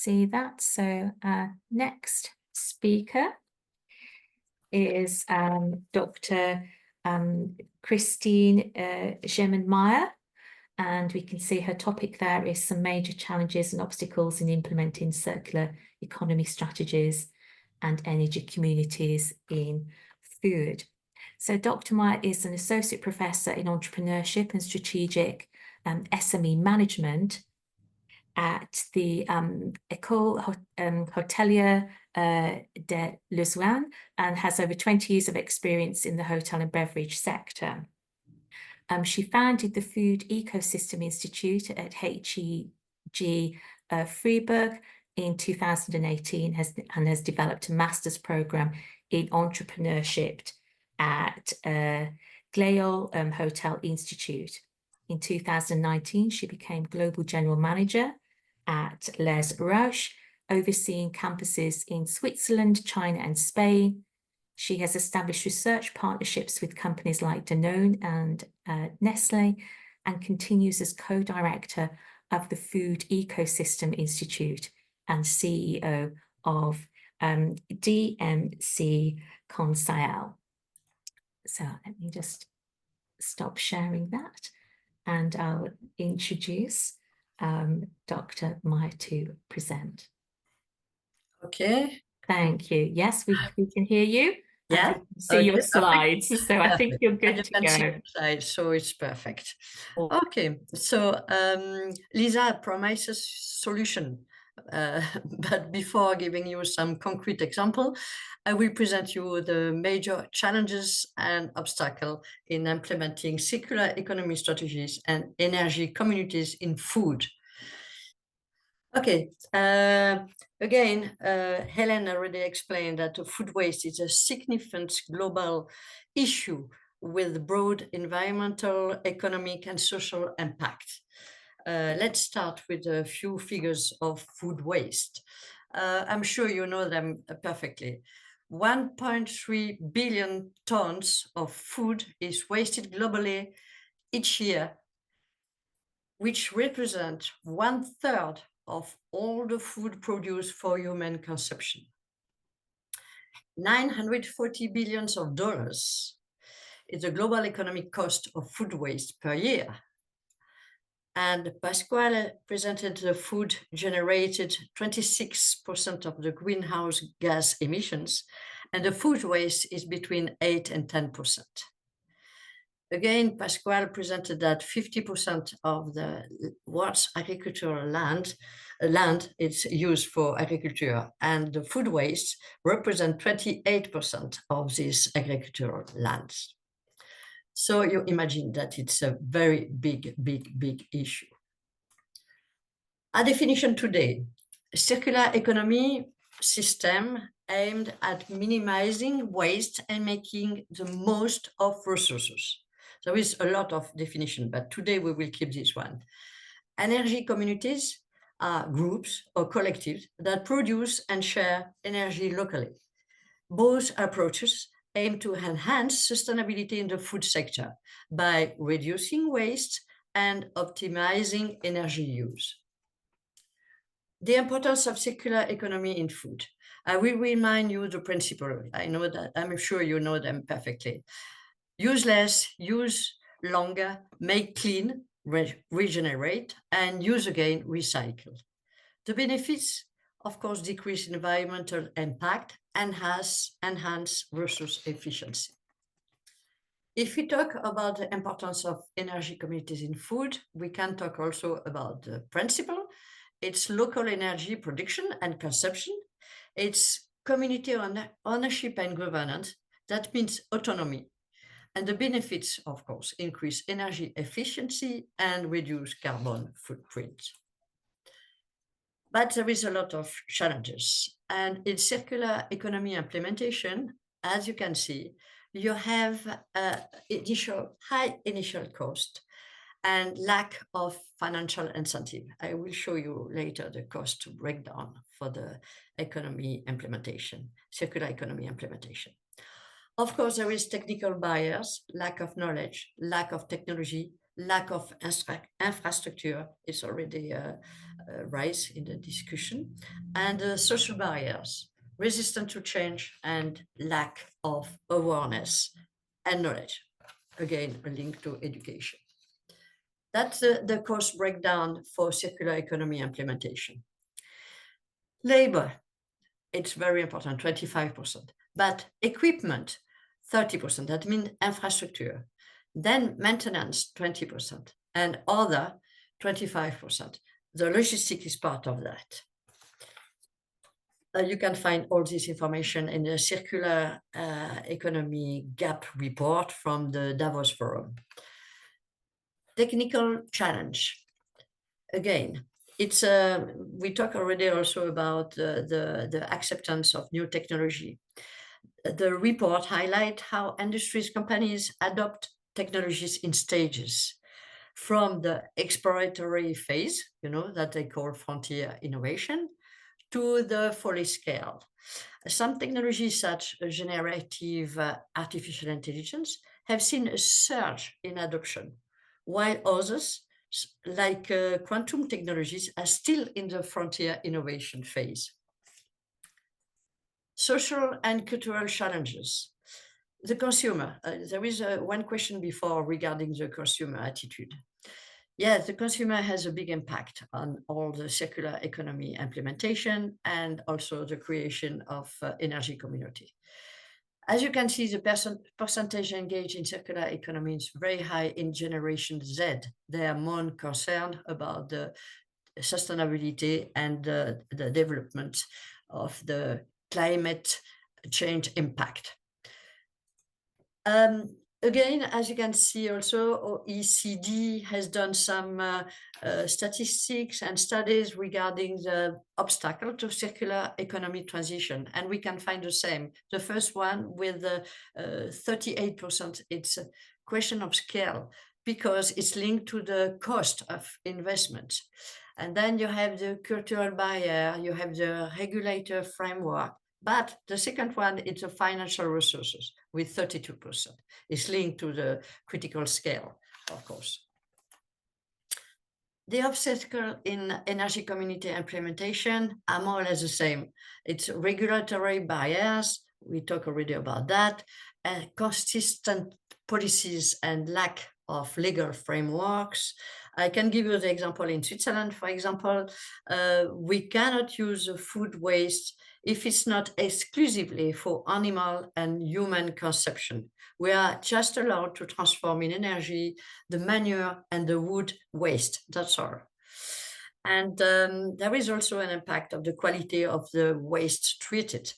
see that. So next speaker is Dr. Christine Demen Meier. And we can see her topic there is some major challenges and obstacles in implementing circular economy strategies and energy communities in food. So Dr. Meier is an associate professor in entrepreneurship and strategic SME management at the École Hôtelière de Lausanne and has over 20 years of experience in the hotel and beverage sector. She founded the Food Ecosystem Institute at HEG Freiburg in 2018 and has developed a master's program in entrepreneurship at Gleil Hotel Institute. In 2019, she became Global General Manager at Les Rouches, overseeing campuses in Switzerland, China, and Spain. She has established research partnerships with companies like Danone and Nestle, and continues as co-director of the Food Ecosystem Institute and CEO of DMC Conseil. So let me just stop sharing that, and I'll introduce Dr. Meier to present. Okay. Thank you. Yes, we can hear you. Yeah. See your slides. So I think you're good to go. See your slides, so it's perfect. Okay. So Lisa promises solution. But before giving you some concrete example, I will present you the major challenges and obstacles in implementing circular economy strategies and energy communities in food. Okay, again, Helen already explained that food waste is a significant global issue with broad environmental, economic, and social impact. Let's start with a few figures of food waste. I'm sure you know them perfectly. 1.3 billion tons of food is wasted globally each year, which represent 1/3 of all the food produced for human consumption. $940 billion is the global economic cost of food waste per year. And Pasquale presented the food generated 26% of the greenhouse gas emissions, and the food waste is between 8 and 10%. Again, Pasquale presented that 50% of the world's agricultural land is used for agriculture, and the food waste represent 28% of this agricultural lands. So you imagine that it's a very big issue. A definition today: circular economy system aimed at minimizing waste and making the most of resources. There is a lot of definition, but today we will keep this one. Energy communities are groups or collectives that produce and share energy locally. Both approaches aim to enhance sustainability in the food sector by reducing waste and optimizing energy use. The importance of circular economy in food. I will remind you the principle. I know that, I'm sure you know them perfectly. Use less, use longer, make clean, regenerate, and use again, recycle. The benefits, of course, decrease environmental impact and enhance resource efficiency. If we talk about the importance of energy communities in food, we can talk also about the principle. It's local energy production and consumption. It's community ownership and governance. That means autonomy. And the benefits, of course, increase energy efficiency and reduce carbon footprint. But there is a lot of challenges. And in circular economy implementation, as you can see, you have high initial cost and lack of financial incentive. I will show you later the cost breakdown for the economy implementation, circular economy implementation. Of course, there is technical barriers, lack of knowledge, lack of technology, lack of infrastructure is already rise in the discussion, and social barriers, resistance to change, and lack of awareness and knowledge. Again, a link to education. That's the cost breakdown for circular economy implementation. Labor, it's very important, 25%, but equipment, 30%, that means infrastructure. Then maintenance, 20%, and other, 25%. The logistic is part of that. You can find all this information in the Circular Economy Gap report from the Davos Forum. Technical challenge. Again, it's we talked already also about the acceptance of new technology. The report highlights how industries, companies adopt technologies in stages, from the exploratory phase, that they call frontier innovation, to the fully scale. Some technologies, such as generative artificial intelligence, have seen a surge in adoption, while others, like quantum technologies, are still in the frontier innovation phase. Social and cultural challenges. The consumer, there is one question before regarding the consumer attitude. Yes, the consumer has a big impact on all the circular economy implementation and also the creation of energy community. As you can see, the percentage engaged in circular economy is very high in Generation Z. They are more concerned about the sustainability and the development of the climate change impact. Again, as you can see also, OECD has done some statistics and studies regarding the obstacle to circular economy transition, and we can find the same. The first one with 38%, it's a question of scale, because it's linked to the cost of investment. And then you have the cultural barrier, you have the regulator framework, but the second one is the financial resources with 32%. It's linked to the critical scale, of course. The obstacle in energy community implementation are more or less the same. It's regulatory barriers, we talked already about that, and consistent policies and lack of legal frameworks. I can give you the example in Switzerland, for example. We cannot use food waste if it's not exclusively for animal and human consumption. We are just allowed to transform in energy the manure and the wood waste, that's all. And there is also an impact of the quality of the waste treated.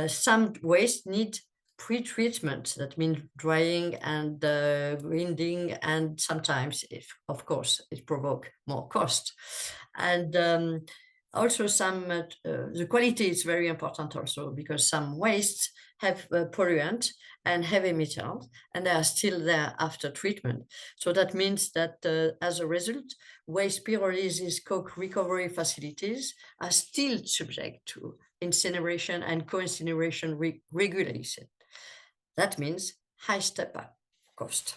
Some waste need pre-treatment, that means drying and grinding, and sometimes, of course, it provokes more cost. And also the quality is very important also, because some wastes have polluant and heavy metals, and they are still there after treatment. So that means that as a result, waste pyrolysis coke recovery facilities are still subject to incineration and co-incineration regulation. That means high step-up cost.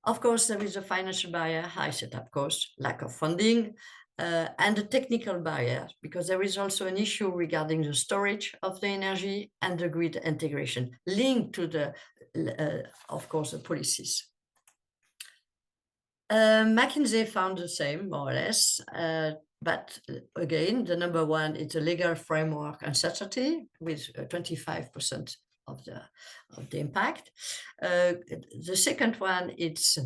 Of course, there is a financial barrier, high setup cost, lack of funding, and a technical barrier, because there is also an issue regarding the storage of the energy and the grid integration linked to the, of course, the policies. McKinsey found the same, more or less, but again, the number one is the legal framework uncertainty with 25% of the impact. The second one, it's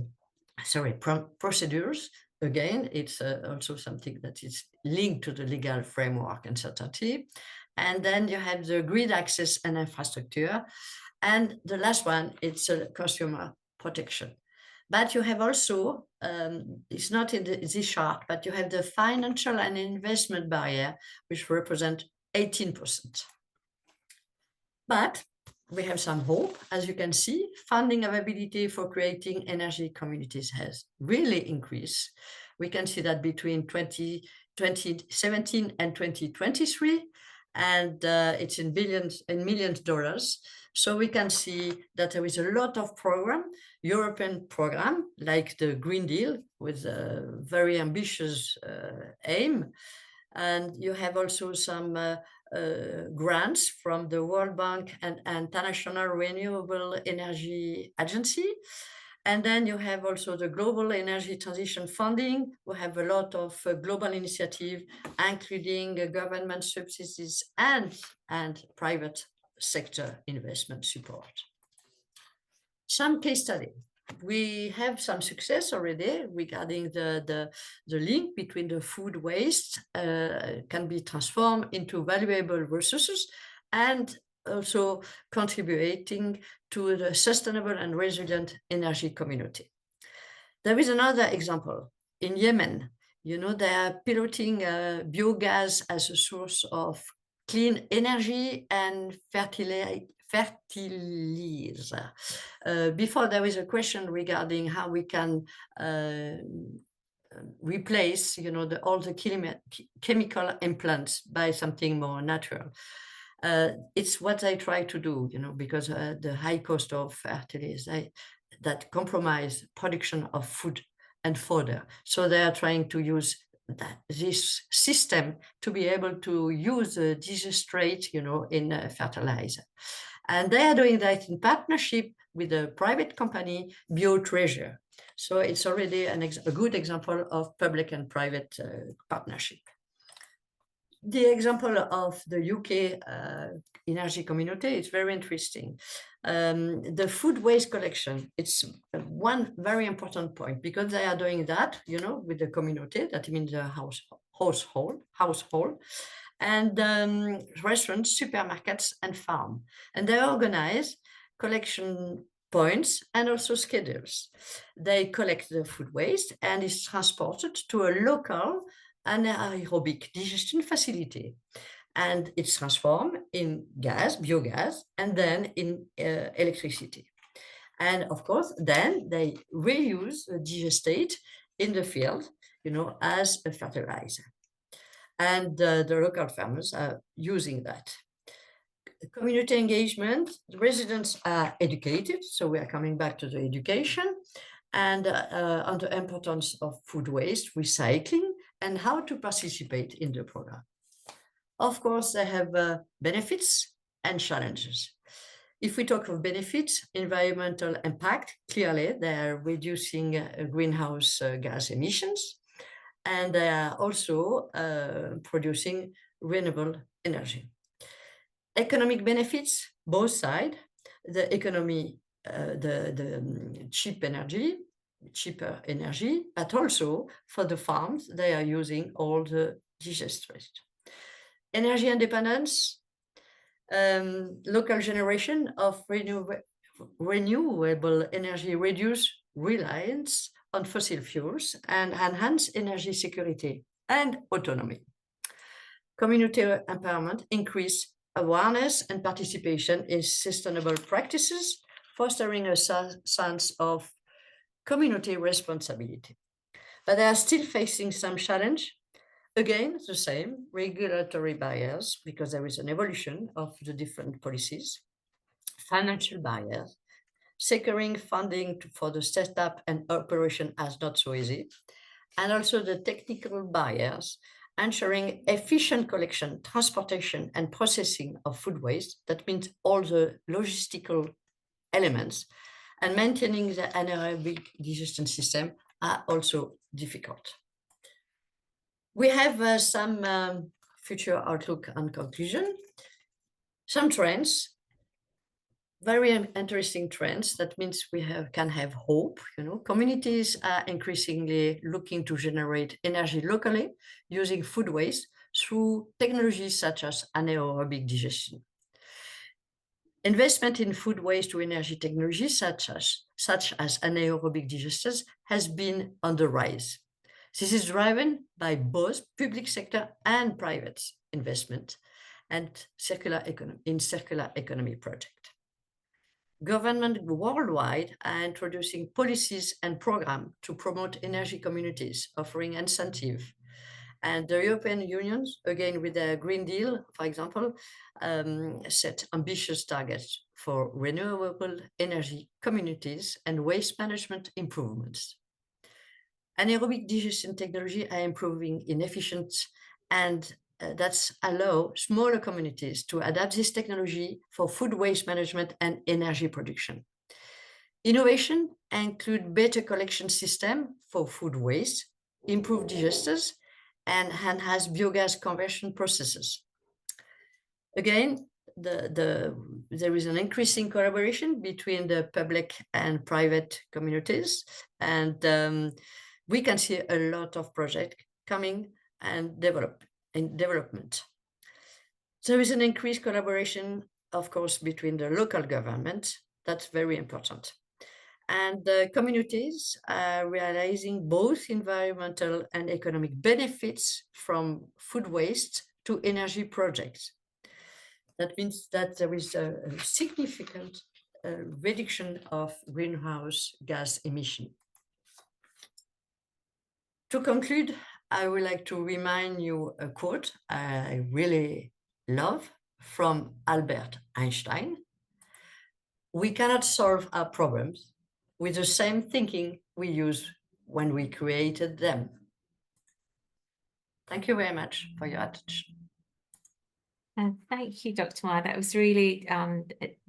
procedures. Again, it's also something that is linked to the legal framework uncertainty. And then you have the grid access and infrastructure. And the last one, it's consumer protection. But you have also, it's not in this chart, but you have the financial and investment barrier, which represent 18%. But we have some hope. As you can see, funding availability for creating energy communities has really increased. We can see that between 2017 and 2023, and it's in millions dollars. So we can see that there is a lot of European program, like the Green Deal, with a very ambitious aim. And you have also some grants from the World Bank and International Renewable Energy Agency. And then you have also the Global Energy Transition Funding. We have a lot of global initiative, including government subsidies and private sector investment support. Some case study. We have some success already regarding the link between the food waste can be transformed into valuable resources and also contributing to the sustainable and resilient energy community. There is another example in Yemen. You know, they are piloting biogas as a source of clean energy and fertilizer. Before, there is a question regarding how we can replace, you know, all the chemical implants by something more natural. It's what I try to do, you know, because the high cost of fertilizer that compromise production of food and fodder. So they are trying to use this system to be able to use the digistrate, you know, in fertilizer. And they are doing that in partnership with a private company, BioTreasure. So it's already a good example of public and private partnership. The example of the UK energy community is very interesting. The food waste collection, it's one very important point because they are doing that, you know, with the community, that means the household, and restaurants, supermarkets, and farm. And they organize collection points and also schedules. They collect the food waste and is transported to a local anaerobic digestion facility. And it's transformed in gas, biogas, and then in electricity. And of course, then they reuse the digestate in the field, you know, as a fertilizer. And the local farmers are using that. Community engagement, the residents are educated, so we are coming back to the education, and on the importance of food waste, recycling, and how to participate in the program. Of course, they have benefits and challenges. If we talk of benefits, environmental impact, clearly they are reducing greenhouse gas emissions, and they are also producing renewable energy. Economic benefits, both sides, the economy, cheaper energy, but also for the farms, they are using all the digestate. Energy independence, local generation of renewable energy reduce reliance on fossil fuels and enhance energy security and autonomy. Community empowerment, increase awareness and participation in sustainable practices, fostering a sense of community responsibility. But they are still facing some challenge. Again, the same, regulatory barriers, because there is an evolution of the different policies, financial barriers, securing funding for the setup and operation as not so easy, and also the technical barriers, ensuring efficient collection, transportation, and processing of food waste. That means all the logistical elements, and maintaining the anaerobic digestion system are also difficult. We have some future outlook and conclusion. Some trends, very interesting trends. That means we can have hope. You know, communities are increasingly looking to generate energy locally using food waste through technologies such as anaerobic digestion. Investment in food waste to energy technologies such as anaerobic digesters has been on the rise. This is driven by both public sector and private investment and circular economy project. Government worldwide are introducing policies and programs to promote energy communities, offering incentive And the European Union, again with the Green Deal, for example, set ambitious targets for renewable energy communities and waste management improvements. Anaerobic digestion technology are improving inefficient, and that's allow smaller communities to adapt this technology for food waste management and energy production. Innovation include better collection system for food waste, improved digesters, and enhanced biogas conversion processes. Again, there is an increasing collaboration between the public and private communities, and we can see a lot of projects coming and development. There is an increased collaboration, of course, between the local government. That's very important. And the communities are realizing both environmental and economic benefits from food waste to energy projects. That means that there is a significant reduction of greenhouse gas emission. To conclude, I would like to remind you a quote I really love from Albert Einstein. We cannot solve our problems with the same thinking we used when we created them. Thank you very much for your attention. Thank you, Dr. Meier. That was really,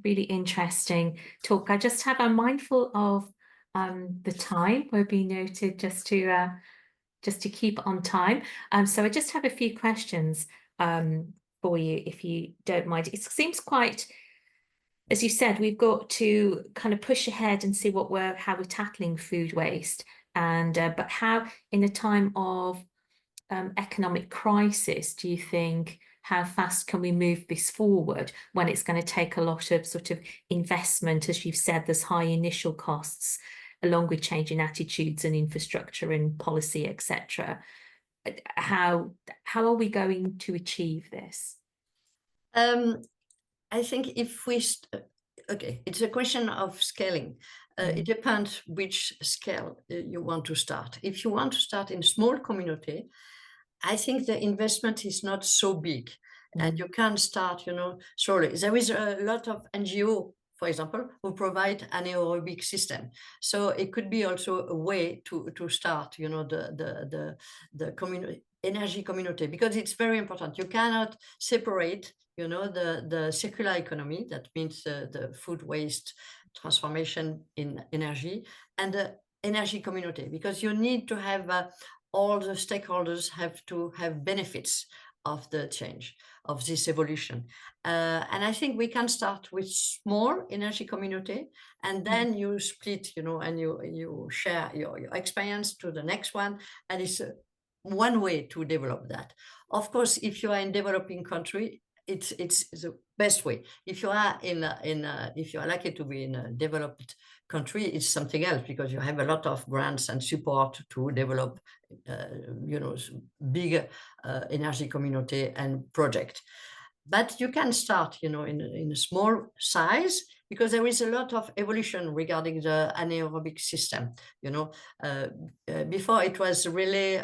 really interesting talk. I'm mindful of the time. We'll be noted just to keep on time. So I just have a few questions for you, if you don't mind. It seems quite, as you said, we've got to kind of push ahead and see how we're tackling food waste, and but how in a time of economic crisis do you think, how fast can we move this forward when it's going to take a lot of sort of investment? As you've said, there's high initial costs along with changing attitudes and infrastructure and policy, etc. How are we going to achieve this? I think if we, okay, it's a question of scaling. It depends which scale you want to start. If you want to start in small community, I think the investment is not so big, and you can start, slowly. There is a lot of NGO, for example, who provide an anaerobic system. So it could be also a way to start, the energy community, because it's very important. You cannot separate, the circular economy, that means the food waste transformation in energy, and the energy community, because you need to have all the stakeholders have to have benefits of the change, of this evolution. And I think we can start with small energy community, and then you split, and you share your experience to the next one. And it's one way to develop that. Of course, if you are in developing country, it's the best way. If you are if you are lucky to be in a developed country, it's something else, because you have a lot of grants and support to develop, bigger energy community and project. But you can start, in a small size, because there is a lot of evolution regarding the anaerobic system. Before it was really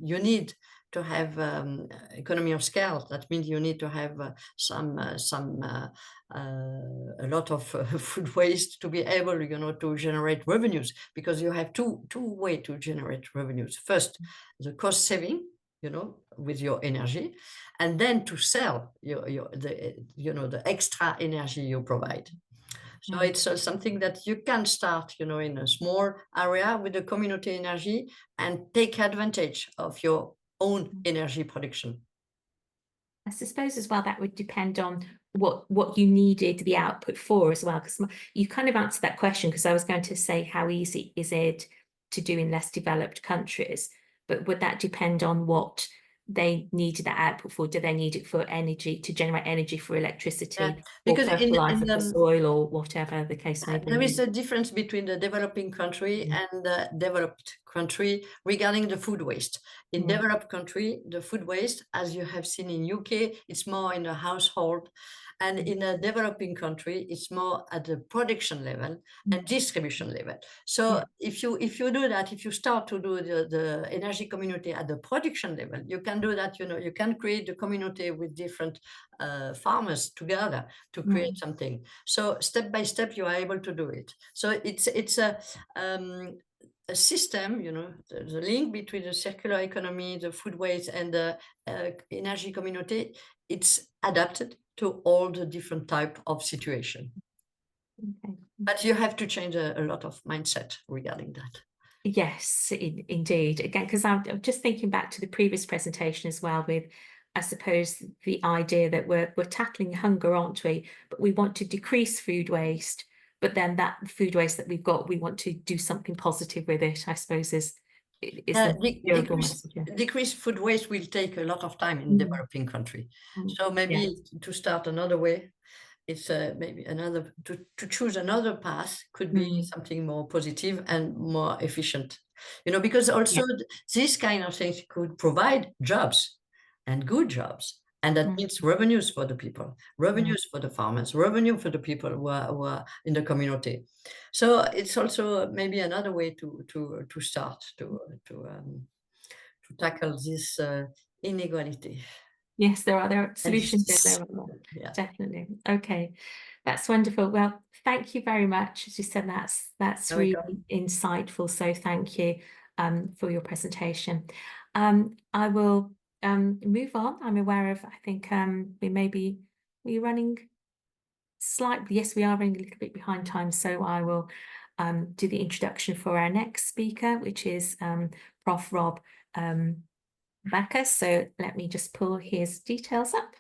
you need to have economy of scale. That means you need to have a lot of food waste to be able, to generate revenues, because you have two ways to generate revenues. First, the cost saving, with your energy, and then to sell the extra energy you provide. So it's something that you can start, in a small area with the community energy, and take advantage of your own energy production. I suppose as well that would depend on what you needed the output for as well, because you kind of answered that question, because I was going to say, how easy is it to do in less developed countries? But would that depend on what they needed that output for? Do they need it for energy, to generate energy for electricity, because or fertilizer for soil, or whatever the case may be? There is a difference between the developing country and the developed country regarding the food waste. In developed country, the food waste, as you have seen in UK, it's more in the household, And in a developing country, it's more at the production level and distribution level. So Yeah. if you do that, if you start to do the energy community at the production level, you can do that, you can create a community with different farmers together to create something. So step by step, you are able to do it. So it's a system, the link between the circular economy, the food waste, and the energy community, it's adapted to all the different type of situation. Okay. But you have to change a lot of mindset regarding that. Yes, indeed. Again, because I'm just thinking back to the previous presentation as well with, I suppose, the idea that we're tackling hunger, aren't we? But we want to decrease food waste, but then that food waste that we've got, we want to do something positive with it, I suppose is the overall message. Yeah. Decrease food waste will take a lot of time in developing country. So maybe Yes. to start another way, it's maybe another to choose another path could be something more positive and more efficient, because also this kind of things could provide jobs and good jobs, and that means revenues for the people, revenues for the farmers, revenue for the people who are in the community. So it's also maybe another way to start to tackle this inequality. Yes, there are And solutions in there. yeah, Definitely. Okay, that's wonderful. Well, thank you very much. As you said, that's there we really go. insightful. So thank you for your presentation. I will move on. I'm aware of, I think we're running slightly, yes, we are running a little bit behind time. So I will do the introduction for our next speaker, which is Prof. Rob Backer. So let me just pull his details up.